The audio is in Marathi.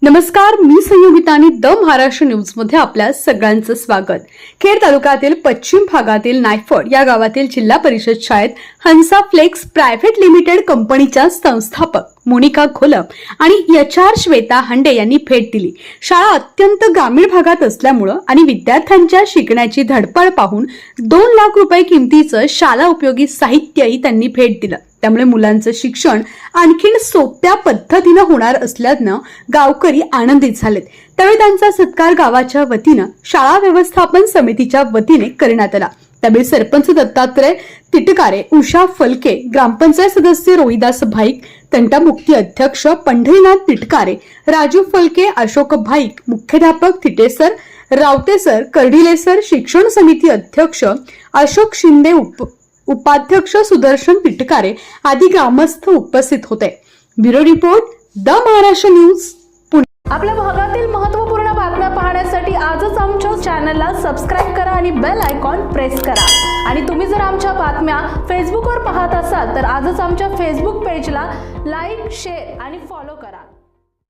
नमस्कार, मी संयोगिता आणि द महाराष्ट्र न्यूज मध्ये आपल्या सगळ्यांचं स्वागत। खेड तालुक्यातील पश्चिम भागातील नायफड या गावातील जिल्हा परिषद शाळेत हंसा फ्लेक्स प्रायव्हेट लिमिटेड कंपनीच्या संस्थापक मोनिका घोलप आणि एचआर श्वेता हंडे यांनी भेट दिली। शाळा अत्यंत ग्रामीण भागात असल्यामुळे आणि विद्यार्थ्यांच्या शिकण्याची धडपड पाहून 2 लाख रुपये किमतीचं शाळा उपयोगी साहित्यही त्यांनी भेट दिलं। त्यामुळे मुलांचं शिक्षण आणखीन सोप्या पद्धतीने होणार असल्यानं गावकरी आनंदित झालेत। त्यावेळी त्यांचा सत्कार गावाच्या वतीनं शाळा व्यवस्थापन समितीच्या वतीने करण्यात आला। त्यावेळी सरपंच दत्तात्रय तिटकारे, उषा फलके, ग्रामपंचायत सदस्य रोहिदास भाईक, तंटामुक्ती अध्यक्ष पंढरीनाथ तिटकारे, राजू फलके, अशोक भाईक, मुख्याध्यापक थिटेसर, रावतेसर, कर्डिलेसर, शिक्षण समिती अध्यक्ष अशोक शिंदे, उपाध्यक्ष सुदर्शन तिटकारे आदी ग्रामस्थ उपस्थित होते। Bureau report, the Maharashtra news, Pune. आपल्या भागातील महत्त्वपूर्ण बातम्या पाहण्यासाठी आजच आमच्या चॅनलला सबस्क्राइब करा आणि बेल आयकॉन प्रेस करा। आणि तुम्ही जर आमच्या बातम्या फेसबुकवर पाहत असाल तर आजच आमच्या फेसबुक पेजला लाईक, शेअर आणि फॉलो करा।